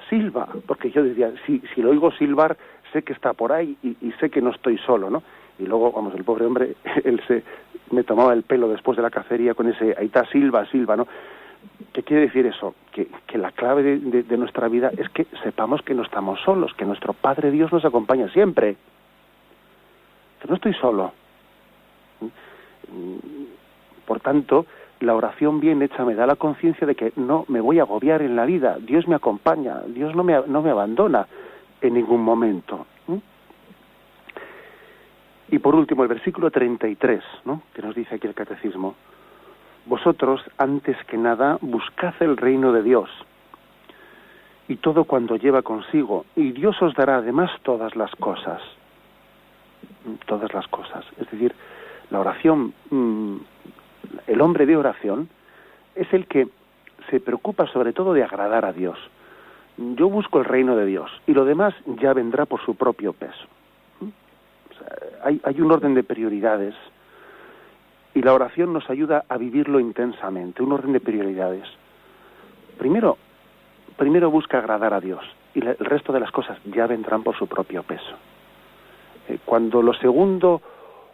porque yo decía, si lo oigo silbar, sé que está por ahí y sé que no estoy solo, ¿no? Y luego, vamos, el pobre hombre, él me tomaba el pelo después de la cacería con ese, ahí está, silba, ¿no? ¿Qué quiere decir eso? Que la clave de nuestra vida es que sepamos que no estamos solos, que nuestro Padre Dios nos acompaña siempre, que no estoy solo. Por tanto, la oración bien hecha me da la conciencia de que no me voy a agobiar en la vida. Dios me acompaña, Dios no me abandona en ningún momento. Y por último, el versículo 33, ¿no? Que nos dice aquí el Catecismo. Vosotros, antes que nada, buscad el reino de Dios y todo cuanto lleva consigo, y Dios os dará además todas las cosas. Todas las cosas. Es decir, la oración, el hombre de oración es el que se preocupa sobre todo de agradar a Dios. Yo busco el reino de Dios y lo demás ya vendrá por su propio peso. O sea, hay un orden de prioridades y la oración nos ayuda a vivirlo intensamente, un orden de prioridades. Primero busca agradar a Dios y el resto de las cosas ya vendrán por su propio peso. Cuando lo segundo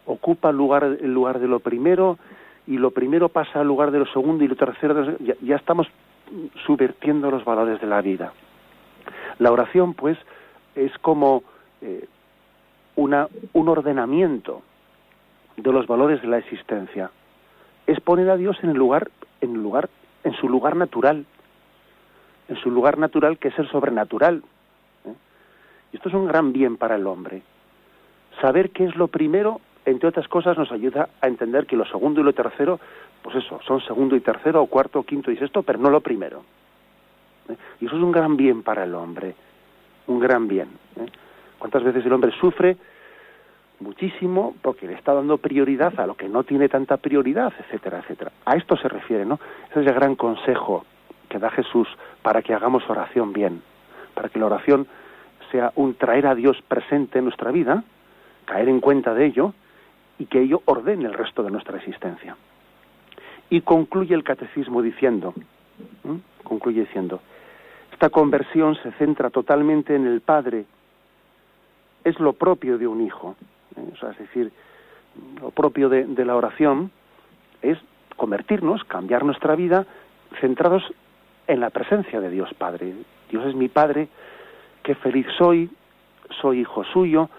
ocupa el lugar de lo primero, y lo primero pasa al lugar de lo segundo y lo tercero, ya estamos subvirtiendo los valores de la vida. La oración, pues, es como un ordenamiento de los valores de la existencia. Es poner a Dios en su lugar natural, que es el sobrenatural. Y esto es un gran bien para el hombre. Saber qué es lo primero, entre otras cosas, nos ayuda a entender que lo segundo y lo tercero, pues eso, son segundo y tercero, o cuarto, o quinto y sexto, pero no lo primero. Y eso es un gran bien para el hombre, un gran bien. ¿Cuántas veces el hombre sufre? Muchísimo, porque le está dando prioridad a lo que no tiene tanta prioridad, etcétera, etcétera. A esto se refiere, ¿no? Ese es el gran consejo que da Jesús para que hagamos oración bien, para que la oración sea un traer a Dios presente en nuestra vida, caer en cuenta de ello, y que ello ordene el resto de nuestra existencia. Y concluye el catecismo diciendo, esta conversión se centra totalmente en el Padre, es lo propio de un hijo. Es decir, lo propio de la oración es convertirnos, cambiar nuestra vida, centrados en la presencia de Dios Padre. Dios es mi Padre, qué feliz soy hijo suyo,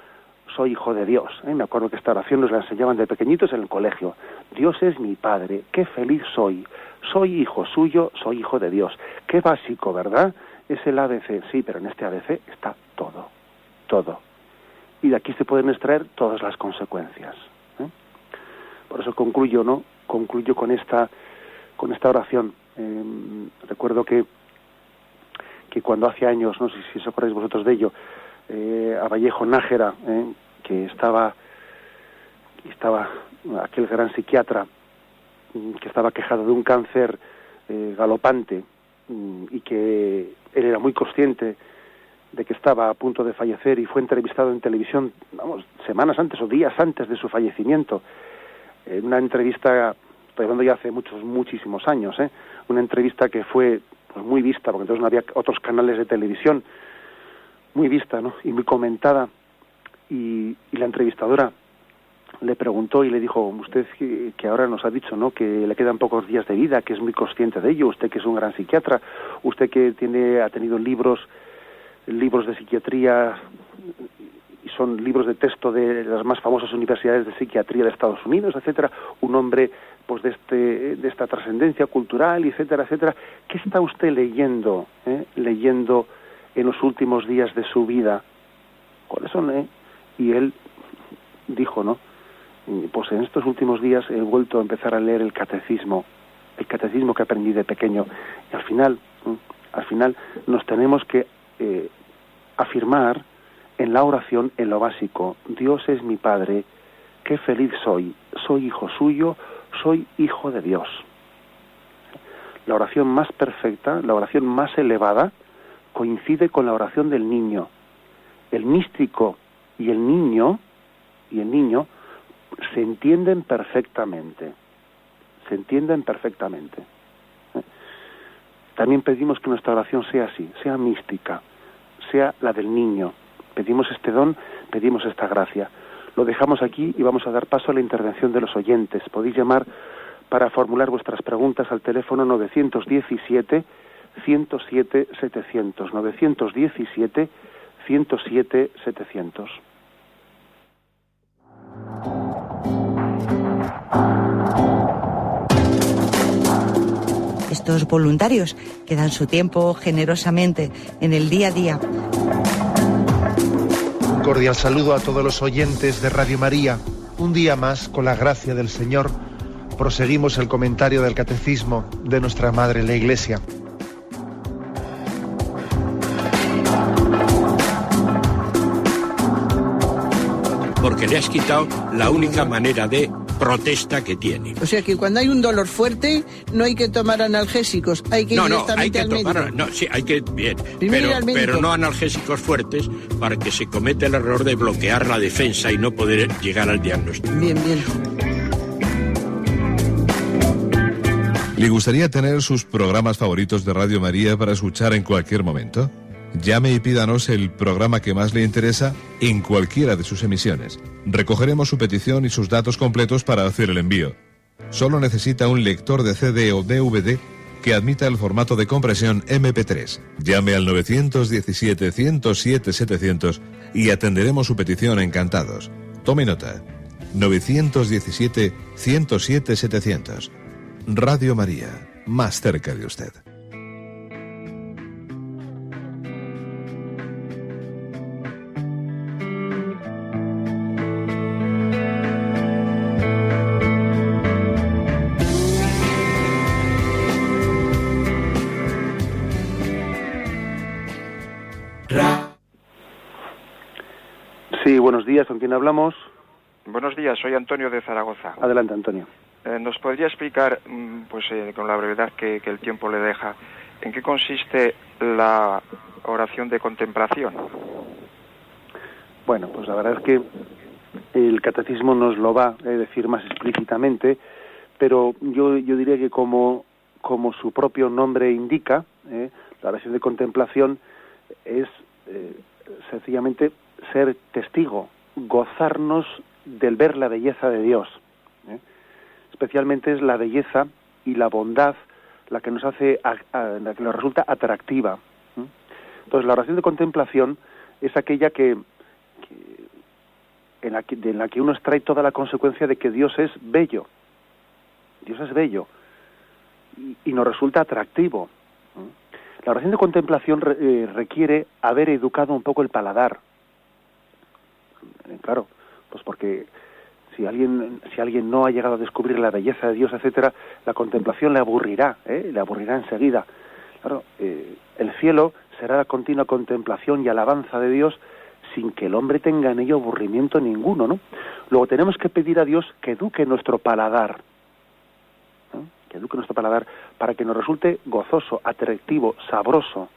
soy hijo de Dios. Me acuerdo que esta oración nos la enseñaban de pequeñitos en el colegio. Dios es mi Padre, qué feliz soy hijo suyo, soy hijo de Dios. Qué básico, ¿verdad? Es el ABC, sí, pero en este ABC está todo. Y de aquí se pueden extraer todas las consecuencias. Por eso concluyo con esta oración. Recuerdo que cuando hace años, no sé si os acordáis vosotros de ello, a Vallejo Nájera, que estaba aquel gran psiquiatra que estaba quejado de un cáncer galopante, y que él era muy consciente de que estaba a punto de fallecer, y fue entrevistado en televisión, semanas antes o días antes de su fallecimiento, en una entrevista, estoy hablando ya hace muchísimos años, una entrevista que fue pues muy vista, porque entonces no había otros canales de televisión, muy vista, ¿no? Y muy comentada, y la entrevistadora le preguntó y le dijo, usted que ahora nos ha dicho, ¿no?, que le quedan pocos días de vida, que es muy consciente de ello, usted que es un gran psiquiatra, usted que ha tenido libros de psiquiatría, y son libros de texto de las más famosas universidades de psiquiatría de Estados Unidos, etcétera, un hombre pues de esta trascendencia cultural, etcétera, etcétera. ¿Qué está usted leyendo en los últimos días de su vida? ¿Cuáles son? Y él dijo, ¿no?, pues en estos últimos días he vuelto a empezar a leer el catecismo que aprendí de pequeño, y al final nos tenemos que afirmar en la oración, en lo básico: Dios es mi Padre, qué feliz soy hijo suyo, soy hijo de Dios. La oración más perfecta, la oración más elevada, coincide con la oración del niño. El místico y el niño se entienden perfectamente. También pedimos que nuestra oración sea así, sea mística, sea la del niño. Pedimos este don, pedimos esta gracia. Lo dejamos aquí y vamos a dar paso a la intervención de los oyentes. Podéis llamar para formular vuestras preguntas al teléfono 917 107 700, 917 107 700. Estos voluntarios que dan su tiempo generosamente en el día a día. Un cordial saludo a todos los oyentes de Radio María. Un día más, con la gracia del Señor, proseguimos el comentario del Catecismo de nuestra Madre la Iglesia. Porque le has quitado la única manera de protesta que tiene. O sea que cuando hay un dolor fuerte no hay que tomar analgésicos, hay que ir directamente al médico. Sí, hay que, bien, pero no analgésicos fuertes para que se cometa el error de bloquear la defensa y no poder llegar al diagnóstico. Bien. ¿Le gustaría tener sus programas favoritos de Radio María para escuchar en cualquier momento? Llame y pídanos el programa que más le interesa en cualquiera de sus emisiones. Recogeremos su petición y sus datos completos para hacer el envío. Solo necesita un lector de CD o DVD que admita el formato de compresión MP3. Llame al 917-107-700 y atenderemos su petición encantados. Tome nota. 917-107-700. Radio María, más cerca de usted. Sí, buenos días, ¿con quién hablamos? Buenos días, soy Antonio de Zaragoza. Adelante, Antonio. ¿Nos podría explicar, con la brevedad que el tiempo le deja, en qué consiste la oración de contemplación? Bueno, pues la verdad es que el catecismo nos lo va a decir más explícitamente, pero yo diría que como su propio nombre indica, la oración de contemplación es sencillamente ser testigo, gozarnos del ver la belleza de Dios. Especialmente es la belleza y la bondad la que nos hace, la que nos resulta atractiva. Entonces la oración de contemplación es aquella en la que uno extrae toda la consecuencia de que Dios es bello. Dios es bello y nos resulta atractivo. La oración de contemplación requiere haber educado un poco el paladar. Claro, pues porque si alguien no ha llegado a descubrir la belleza de Dios, etcétera, la contemplación le aburrirá enseguida. Claro, el cielo será la continua contemplación y alabanza de Dios sin que el hombre tenga en ello aburrimiento ninguno, ¿no? Luego tenemos que pedir a Dios que eduque nuestro paladar, ¿no? Que eduque nuestro paladar para que nos resulte gozoso, atractivo, sabroso,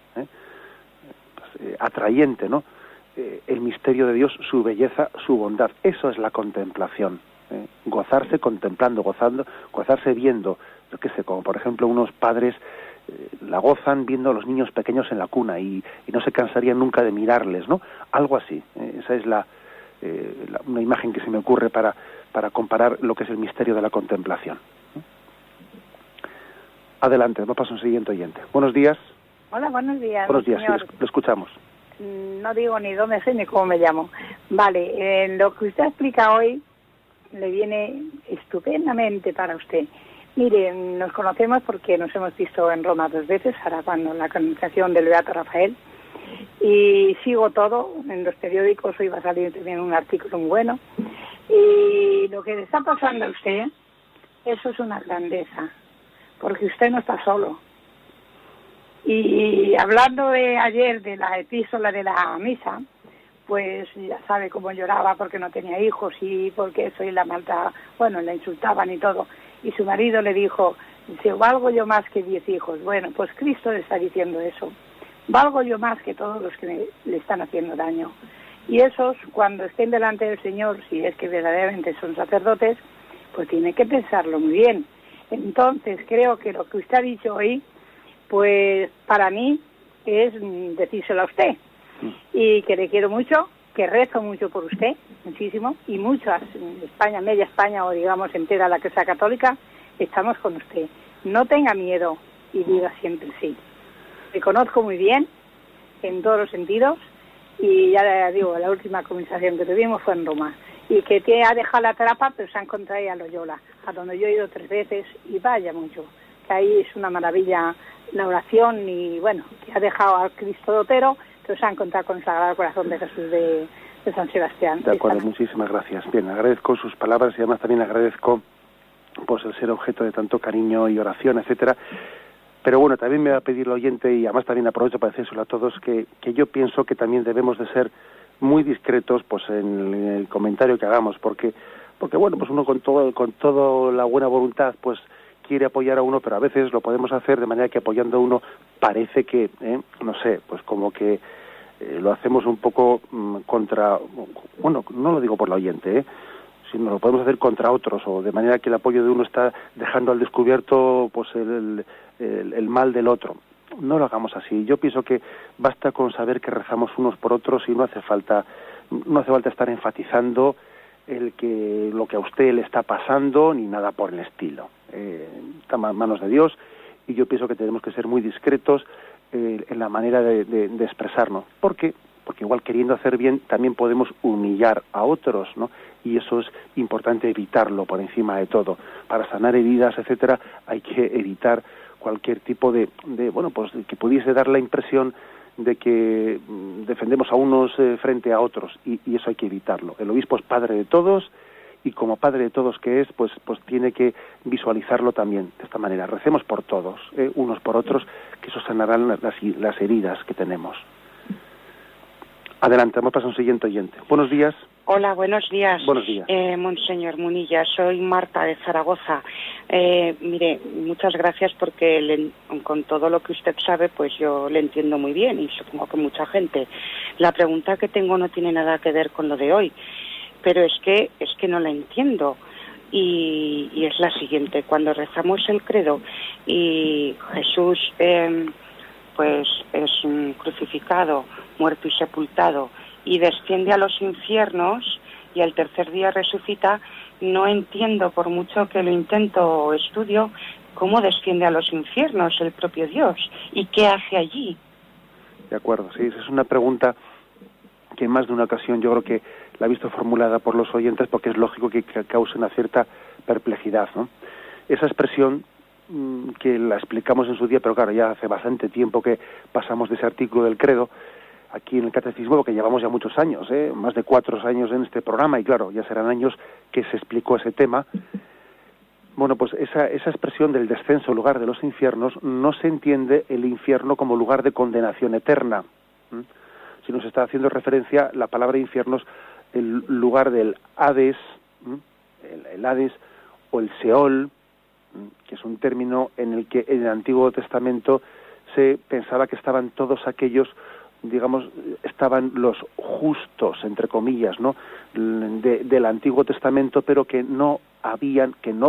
atrayente, ¿no? El misterio de Dios, su belleza, su bondad. Eso es la contemplación. Gozarse contemplando, gozarse viendo. Yo qué sé, como por ejemplo unos padres la gozan viendo a los niños pequeños en la cuna y no se cansarían nunca de mirarles, ¿no? Algo así. Esa es una imagen que se me ocurre para comparar lo que es el misterio de la contemplación. Adelante, vamos a pasar a un siguiente oyente. Buenos días. Hola, buenos días. Buenos días, señor. Sí, lo escuchamos. No digo ni dónde soy ni cómo me llamo. Vale, lo que usted explica hoy le viene estupendamente para usted. Mire, nos conocemos porque nos hemos visto en Roma 2 veces, ahora cuando en la canonización del Beato Rafael, y sigo todo, en los periódicos hoy va a salir también un artículo muy bueno, y lo que le está pasando a usted, eso es una grandeza, porque usted no está solo. Y hablando de ayer de la epístola de la misa, pues ya sabe cómo lloraba porque no tenía hijos y porque eso y la malta, bueno, la insultaban y todo. Y su marido le dijo, dice, valgo yo más que 10 hijos. Bueno, pues Cristo le está diciendo eso. Valgo yo más que todos los que le están haciendo daño. Y esos, cuando estén delante del Señor, si es que verdaderamente son sacerdotes, pues tienen que pensarlo muy bien. Entonces, creo que lo que usted ha dicho hoy, pues para mí es decírselo a usted. Y que le quiero mucho, que rezo mucho por usted, muchísimo, y muchas, en España, media España o digamos entera la que sea católica, estamos con usted. No tenga miedo y diga siempre sí. Le conozco muy bien, en todos los sentidos, y ya le digo, la última conversación que tuvimos fue en Roma, y que te ha dejado la trapa, pero se ha encontrado ahí a Loyola, a donde yo he ido 3 veces, y vaya mucho, que ahí es una maravilla la oración, y bueno, que ha dejado al Cristo de Otero, pero se ha encontrado con el Sagrado Corazón de Jesús de San Sebastián. De acuerdo, muchísimas gracias. Bien, agradezco sus palabras y además también agradezco pues el ser objeto de tanto cariño y oración, etcétera. Pero bueno, también me va a pedir el oyente, y además también aprovecho para decírselo a todos, que yo pienso que también debemos de ser muy discretos pues en el comentario que hagamos, porque bueno, pues uno con toda la buena voluntad pues quiere apoyar a uno, pero a veces lo podemos hacer de manera que apoyando a uno parece que, no sé, pues como que lo hacemos un poco contra, bueno, no lo digo por la oyente, sino lo podemos hacer contra otros, o de manera que el apoyo de uno está dejando al descubierto pues el mal del otro. no lo hagamos así. Yo pienso que basta con saber que rezamos unos por otros y no hace falta estar enfatizando lo que a usted le está pasando ni nada por el estilo. Está en manos de Dios, y yo pienso que tenemos que ser muy discretos en la manera de expresarnos. Porque igual, queriendo hacer bien, también podemos humillar a otros, ¿no? Y eso es importante evitarlo por encima de todo. Para sanar heridas, etcétera, hay que evitar cualquier tipo de que pudiese dar la impresión de que defendemos a unos frente a otros, y eso hay que evitarlo. El obispo es padre de todos, y como padre de todos que es, pues tiene que visualizarlo también de esta manera. Recemos por todos, unos por otros, que eso sanarán las heridas que tenemos. Adelante, vamos a pasar a un siguiente oyente. Buenos días. Hola, buenos días. Buenos días. Monseñor Munilla, soy Marta de Zaragoza. Mire, muchas gracias porque con todo lo que usted sabe, pues yo le entiendo muy bien, y supongo que mucha gente. La pregunta que tengo no tiene nada que ver con lo de hoy, pero es que no la entiendo. Y es la siguiente: cuando rezamos el credo y Jesús pues es crucificado, muerto y sepultado, y desciende a los infiernos y al tercer día resucita, no entiendo, por mucho que lo intento o estudio, cómo desciende a los infiernos el propio Dios y qué hace allí. De acuerdo, sí, esa es una pregunta que en más de una ocasión yo creo que la he visto formulada por los oyentes, porque es lógico que cause una cierta perplejidad, ¿no? Esa expresión que la explicamos en su día, pero claro, ya hace bastante tiempo que pasamos de ese artículo del credo aquí en el Catecismo, porque llevamos ya muchos años, más de 4 años en este programa, y claro, ya serán años que se explicó ese tema. Bueno, pues esa expresión del descenso en lugar de los infiernos, no se entiende el infierno como lugar de condenación eterna, si nos está haciendo referencia la palabra infiernos, el lugar del Hades, el Hades o el Seol, que es un término en el que en el Antiguo Testamento se pensaba que estaban todos aquellos, digamos, estaban los justos, entre comillas, ¿no?, del Antiguo Testamento, pero que no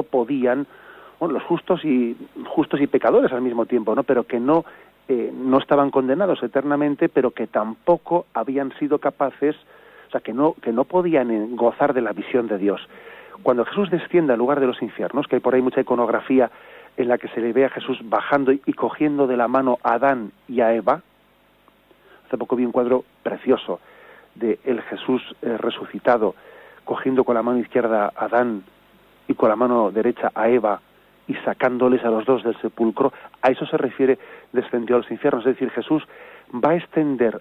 podían, bueno, los justos y pecadores al mismo tiempo, ¿no?, pero que no estaban condenados eternamente, pero que tampoco habían sido capaces, o sea, que no podían gozar de la visión de Dios. Cuando Jesús desciende al lugar de los infiernos, que hay por ahí mucha iconografía en la que se le ve a Jesús bajando y cogiendo de la mano a Adán y a Eva. Hace poco vi un cuadro precioso de el Jesús resucitado, cogiendo con la mano izquierda a Adán y con la mano derecha a Eva, y sacándoles a los dos del sepulcro. A eso se refiere descendió a los infiernos. Es decir, Jesús va a extender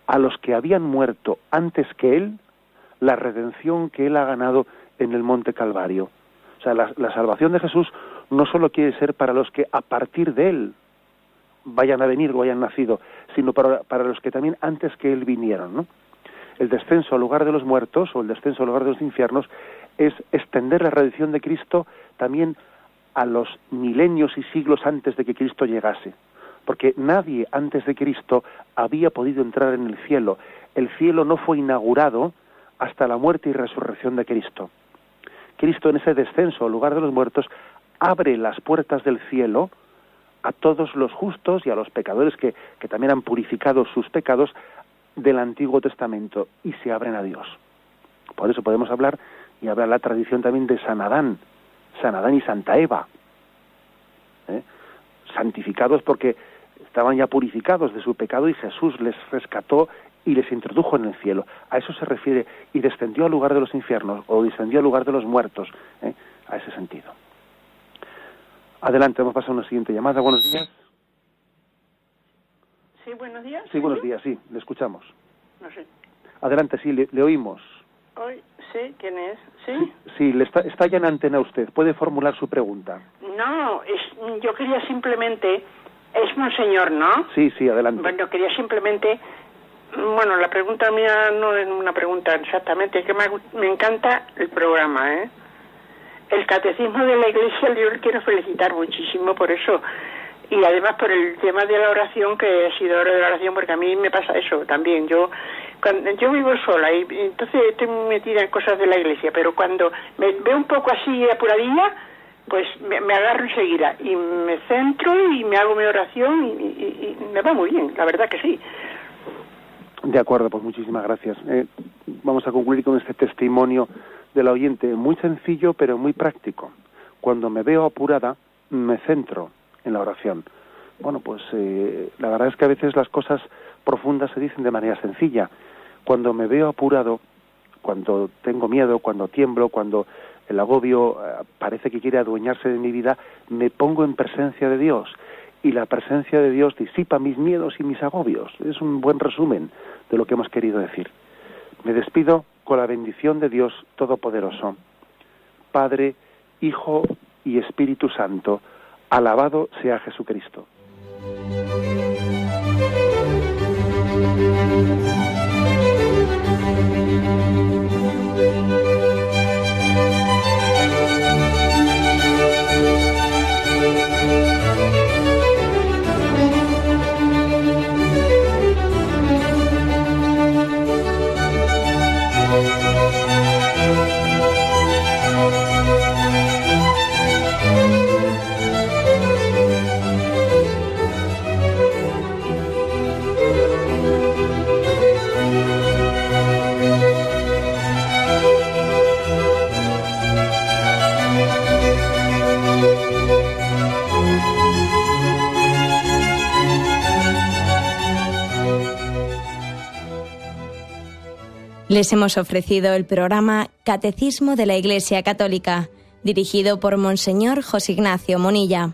a los que habían muerto antes que él la redención que él ha ganado en el Monte Calvario. O sea, la salvación de Jesús no solo quiere ser para los que a partir de él vayan a venir o hayan nacido, sino para los que también antes que él vinieron, ¿no? El descenso al lugar de los muertos, o el descenso al lugar de los infiernos, es extender la redención de Cristo también a los milenios y siglos antes de que Cristo llegase. Porque nadie antes de Cristo había podido entrar en el cielo. El cielo no fue inaugurado hasta la muerte y resurrección de Cristo. Cristo, en ese descenso al lugar de los muertos, abre las puertas del cielo a todos los justos y a los pecadores que también han purificado sus pecados del Antiguo Testamento, y se abren a Dios. Por eso podemos hablar, y habla la tradición también, de San Adán y Santa Eva, santificados porque estaban ya purificados de su pecado, y Jesús les rescató y les introdujo en el cielo. A eso se refiere, y descendió al lugar de los infiernos, o descendió al lugar de los muertos, a ese sentido. Adelante, vamos a pasar a una siguiente llamada. Buenos días. Sí, buenos días. Sí, buenos días, sí, le escuchamos. No sé. Adelante, sí, le oímos. Hoy, sí, ¿quién es? ¿Sí? Sí, está ya en antena usted. Puede formular su pregunta. No, yo quería simplemente... Es Monseñor, ¿no? Sí, adelante. Bueno, quería simplemente... Bueno, la pregunta mía no es una pregunta exactamente, es que me encanta el programa, ¿eh? El Catecismo de la Iglesia, yo le quiero felicitar muchísimo por eso. Y además por el tema de la oración, que he sido hora de la oración, porque a mí me pasa eso también. Yo vivo sola y entonces estoy metida en cosas de la Iglesia, pero cuando me veo un poco así apuradilla, pues me agarro enseguida y me centro y me hago mi oración y me va muy bien, la verdad que sí. De acuerdo, pues muchísimas gracias. Vamos a concluir con este testimonio del oyente, muy sencillo pero muy práctico. Cuando me veo apurada, me centro en la oración. Bueno, pues la verdad es que a veces las cosas profundas se dicen de manera sencilla. Cuando me veo apurado, cuando tengo miedo, cuando tiemblo, cuando el agobio parece que quiere adueñarse de mi vida, me pongo en presencia de Dios. Y la presencia de Dios disipa mis miedos y mis agobios. Es un buen resumen de lo que hemos querido decir. Me despido con la bendición de Dios Todopoderoso. Padre, Hijo y Espíritu Santo, alabado sea Jesucristo. Les hemos ofrecido el programa Catecismo de la Iglesia Católica, dirigido por Monseñor José Ignacio Munilla.